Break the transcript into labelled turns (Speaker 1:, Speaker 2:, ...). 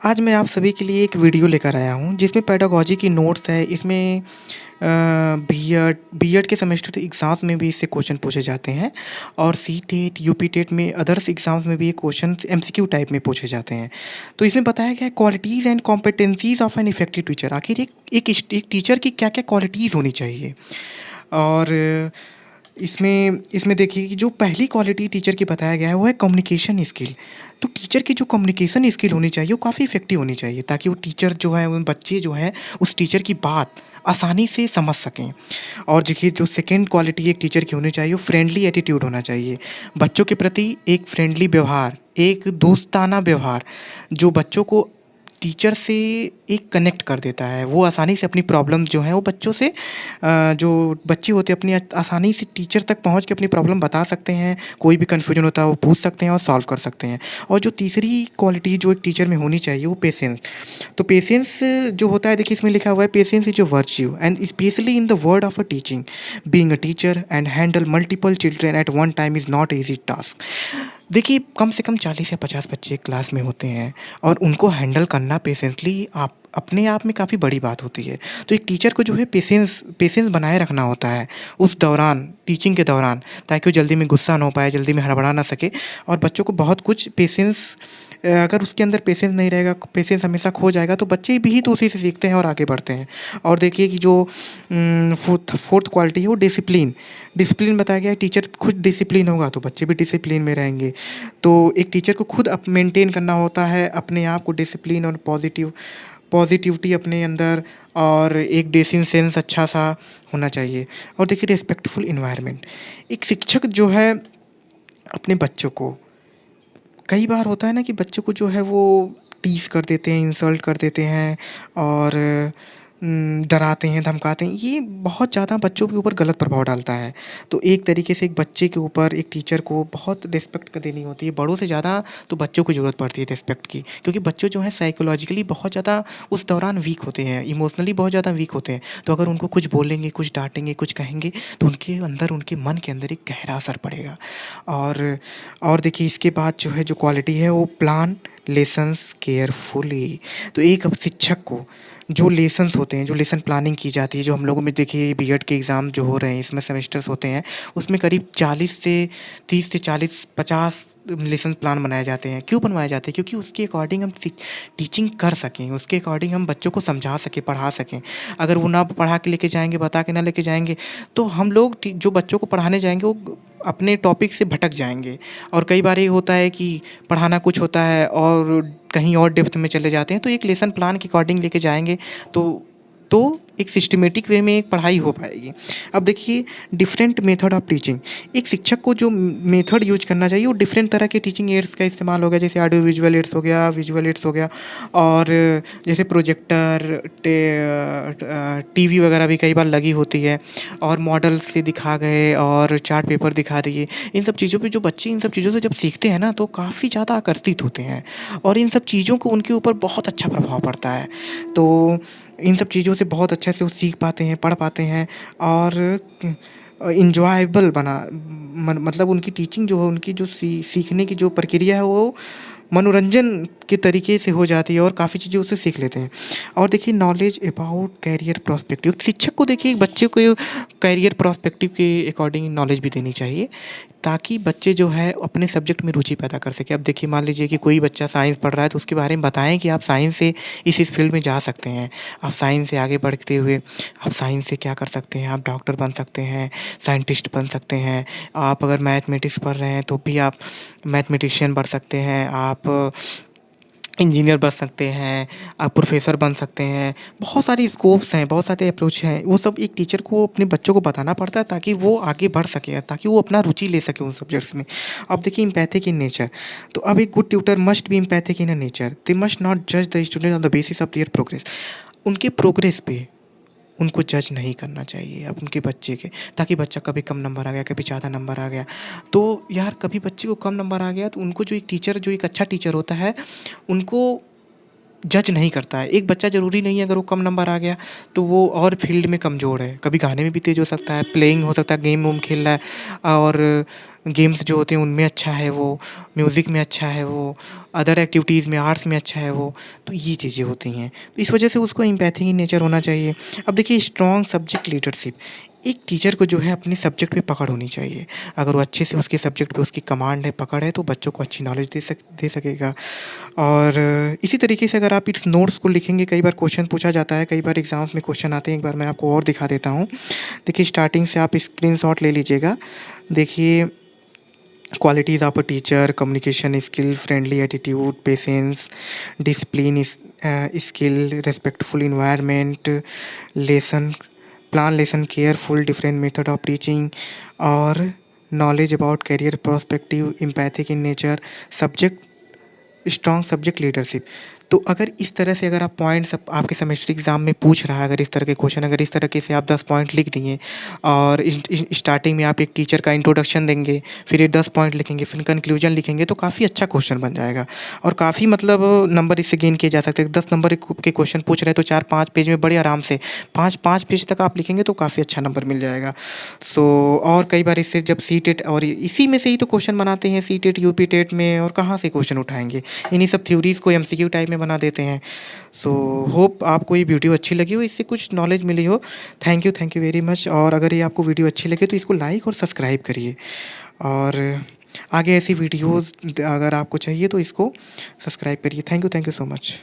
Speaker 1: आज मैं आप सभी के लिए एक वीडियो लेकर आया हूँ जिसमें पेडागोजी की नोट्स है। इसमें बीएड के सेमेस्टर एग्ज़ाम्स में भी इससे क्वेश्चन पूछे जाते हैं और सीटेट, यूपीटेट में अदर्स एग्ज़ाम्स में भी ये क्वेश्चन एमसीक्यू टाइप में पूछे जाते हैं। तो इसमें बताया गया है qualities and competencies of an effective teacher. आखिर एक टीचर की क्या-क्या क्वालिटीज़ होनी चाहिए। और इसमें इसमें देखिए कि जो पहली क्वालिटी टीचर की बताया गया है वो है कम्युनिकेशन स्किल। तो टीचर की जो कम्युनिकेशन स्किल होनी चाहिए वो काफ़ी इफ़ेक्टिव होनी चाहिए ताकि वो टीचर जो है उन बच्चे जो हैं उस टीचर की बात आसानी से समझ सकें। और देखिए जो सेकंड क्वालिटी एक टीचर की होनी चाहिए वो फ्रेंडली एटीट्यूड होना चाहिए। बच्चों के प्रति एक फ्रेंडली व्यवहार, एक दोस्ताना व्यवहार जो बच्चों को टीचर से एक कनेक्ट कर देता है। वो आसानी से अपनी प्रॉब्लम जो है वो बच्चों से जो बच्चे होते हैं अपनी आसानी से टीचर तक पहुँच के अपनी प्रॉब्लम बता सकते हैं। कोई भी कन्फ्यूजन होता है वो पूछ सकते हैं और सॉल्व कर सकते हैं। और जो तीसरी क्वालिटी जो एक टीचर में होनी चाहिए वो पेशेंस। तो पेशेंस जो होता है देखिए इसमें लिखा हुआ है patience is a virtue and specially in the word of a teaching being a teacher and handle multiple children eight one time is not easy task. देखिए कम से कम 40 या 50 बच्चे क्लास में होते हैं और उनको हैंडल करना पेशेंसली आप अपने आप में काफ़ी बड़ी बात होती है। तो एक टीचर को जो है पेशेंस बनाए रखना होता है उस दौरान, टीचिंग के दौरान, ताकि वो जल्दी में गुस्सा ना हो पाए, जल्दी में हड़बड़ा ना सके और बच्चों को बहुत कुछ अगर उसके अंदर पेशेंस नहीं रहेगा, पेशेंस हमेशा खो जाएगा तो बच्चे भी तो उसी से सीखते हैं और आगे बढ़ते हैं। और देखिए कि जो फोर्थ क्वालिटी है वो डिसिप्लिन। डिसिप्लिन बताया गया है टीचर खुद डिसिप्लिन होगा तो बच्चे भी डिसिप्लिन में रहेंगे। तो एक टीचर को खुद मेंटेन करना होता है अपने आप को डिसिप्लिन और पॉजिटिविटी अपने अंदर और एक ड्रेसिंग सेंस अच्छा सा होना चाहिए। और देखिए रिस्पेक्टफुल इन्वायरमेंट। एक शिक्षक जो है अपने बच्चों को कई बार होता है ना कि बच्चों को जो है वो टीज़ कर देते हैं, इंसल्ट कर देते हैं और डराते हैं, धमकाते हैं। ये बहुत ज़्यादा बच्चों के ऊपर गलत प्रभाव डालता है। तो एक तरीके से एक बच्चे के ऊपर एक टीचर को बहुत रिस्पेक्ट देनी होती है। बड़ों से ज़्यादा तो बच्चों को ज़रूरत पड़ती है रिस्पेक्ट की, क्योंकि बच्चे जो हैं साइकोलॉजिकली बहुत ज़्यादा उस दौरान वीक होते हैं, इमोशनली बहुत ज़्यादा वीक होते हैं। तो अगर उनको कुछ बोलेंगे, कुछ डाँटेंगे, कुछ कहेंगे तो उनके अंदर, उनके मन के अंदर एक गहरा असर पड़ेगा। और और देखिए इसके बाद जो है जो क्वालिटी है वो प्लान लेसन्स केयरफुली। तो एक अब शिक्षक को जो लेसन्स होते हैं, जो लेसन प्लानिंग की जाती है, जो हम लोगों में देखिए बीएड के एग्ज़ाम जो हो रहे हैं इसमें सेमेस्टर्स होते हैं, उसमें करीब 40 से 30 से 40 50 लेसन प्लान बनाए जाते हैं। क्यों बनवाए जाते हैं? क्योंकि उसके अकॉर्डिंग हम टीचिंग कर सकें, उसके अकॉर्डिंग हम बच्चों को समझा सकें, पढ़ा सकें। अगर वो ना पढ़ा के लेके जाएँगे, बता के ना लेके जाएँगे तो हम लोग जो बच्चों को पढ़ाने जाएँगे वो अपने टॉपिक से भटक जाएँगे। और कई बार ये होता है कि पढ़ाना कुछ होता है और कहीं और डेप्थ में चले जाते हैं। तो एक लेसन प्लान के अकॉर्डिंग लेके जाएँगे तो तो एक सिस्टमैटिक वे में एक पढ़ाई हो पाएगी। अब देखिए डिफरेंट मेथड ऑफ टीचिंग। एक शिक्षक को जो मेथड यूज़ करना चाहिए वो डिफरेंट तरह के टीचिंग एड्स का इस्तेमाल हो गया, जैसे ऑडियो विजुअल एड्स हो गया, विजुअल एड्स हो गया और जैसे प्रोजेक्टर, टीवी वगैरह भी कई बार लगी होती है और मॉडल से दिखा गए और चार्ट पेपर दिखा दिए। इन सब चीज़ों पे जो बच्चे इन सब चीज़ों से जब सीखते हैं ना तो काफ़ी ज़्यादा आकर्षित होते हैं और इन सब चीज़ों को उनके ऊपर बहुत अच्छा प्रभाव पड़ता है। तो इन सब चीज़ों से बहुत अच्छे से वो सीख पाते हैं, पढ़ पाते हैं और एन्जॉयबल मतलब उनकी टीचिंग जो है, उनकी जो सीखने की जो प्रक्रिया है वो मनोरंजन के तरीके से हो जाती है और काफ़ी चीज़ें उससे सीख लेते हैं। और देखिए नॉलेज अबाउट करियर प्रोस्पेक्टिव। शिक्षक को देखिए एक बच्चे को करियर प्रोस्पेक्टिव के अकॉर्डिंग नॉलेज भी देनी चाहिए ताकि बच्चे जो है अपने सब्जेक्ट में रुचि पैदा कर सके। अब देखिए मान लीजिए कि कोई बच्चा साइंस पढ़ रहा है तो उसके बारे में बताएं कि आप साइंस से इस फील्ड में जा सकते हैं। आप साइंस से आगे बढ़ते हुए आप साइंस से क्या कर सकते हैं, आप डॉक्टर बन सकते हैं, साइंटिस्ट बन सकते हैं। आप अगर मैथमेटिक्स पढ़ रहे हैं तो भी आप मैथमेटिशियन बन सकते हैं, आप इंजीनियर बन सकते हैं, आप प्रोफ़ेसर बन सकते हैं। बहुत सारी स्कोप्स हैं, बहुत सारे अप्रोच हैं। वो सब एक टीचर को अपने बच्चों को बताना पड़ता है ताकि वो आगे बढ़ सके, ताकि वो अपना रुचि ले सके उन सब्जेक्ट्स में। अब देखिए एम्पैथिक इन नेचर। तो अब एक good tutor must be empathic in nature. They must not जज the student on the basis of their progress. उनके प्रोग्रेस पे उनको जज नहीं करना चाहिए अब उनके बच्चे के, ताकि बच्चा कभी कम नंबर आ गया, कभी ज़्यादा नंबर आ गया। तो यार कभी बच्चे को कम नंबर आ गया तो उनको जो एक टीचर, जो एक अच्छा टीचर होता है, उनको जज नहीं करता है। एक बच्चा ज़रूरी नहीं है अगर वो कम नंबर आ गया तो वो और फ़ील्ड में कमज़ोर है। कभी गाने में भी तेज़ हो सकता है, प्लेइंग हो सकता है, गेम-वूम खेल रहा है और गेम्स जो होते हैं उनमें अच्छा है वो, म्यूज़िक में अच्छा है वो, अदर एक्टिविटीज़ में, आर्ट्स में अच्छा है वो। तो ये चीज़ें होती हैं। तो इस वजह से उसको एम्पैथी इन नेचर होना चाहिए। अब देखिए स्ट्रॉन्ग सब्जेक्ट लीडरशिप, एक टीचर को जो है अपने सब्जेक्ट पे पकड़ होनी चाहिए। अगर वो अच्छे से उसके सब्जेक्ट पे उसकी कमांड है, पकड़ है तो बच्चों को अच्छी नॉलेज दे सकेगा। और इसी तरीके से अगर आप इस नोट्स को लिखेंगे, कई बार क्वेश्चन पूछा जाता है, कई बार एग्ज़ाम्स में क्वेश्चन आते हैं। एक बार मैं आपको और दिखा देता हूँ। देखिए स्टार्टिंग से आप स्क्रीनशॉट ले लीजिएगा। देखिए qualities of a teacher, communication skill, friendly attitude, patience, discipline skill, respectful environment, lesson plan lesson careful, different method of teaching और knowledge about career prospective, empathic in nature, subject strong subject leadership. तो अगर इस तरह से अगर आप points आपके semester exam में पूछ रहा है, अगर इस तरह के क्वेश्चन अगर इस तरीके से आप 10 पॉइंट लिख दिए और स्टार्टिंग में आप एक टीचर का इंट्रोडक्शन देंगे, फिर ये 10 पॉइंट लिखेंगे, फिर कंक्लूजन लिखेंगे तो काफ़ी अच्छा क्वेश्चन बन जाएगा और काफ़ी मतलब नंबर इससे गेन किए जा सकते हैं। 10 नंबर के क्वेश्चन पूछ रहे हैं तो 4-5 पेज में बड़े आराम से 5-5 पेज तक आप लिखेंगे तो काफ़ी अच्छा नंबर मिल जाएगा। सो और कई बार इससे जब सीटेट और इसी में से ही तो क्वेश्चन बनाते हैं सीटेट, यूपी टेट में, और कहाँ से क्वेश्चन उठाएँगे? इन्हीं सब थ्योरीज़ को एमसीक्यू टाइप में बना देते हैं। सो होप आपको ये वीडियो अच्छी लगी हो, इससे कुछ नॉलेज मिली हो। Thank you very much. और अगर ये आपको वीडियो अच्छी लगे तो इसको लाइक और सब्सक्राइब करिए और आगे ऐसी वीडियोज़ अगर आपको चाहिए तो इसको सब्सक्राइब करिए। Thank you so much.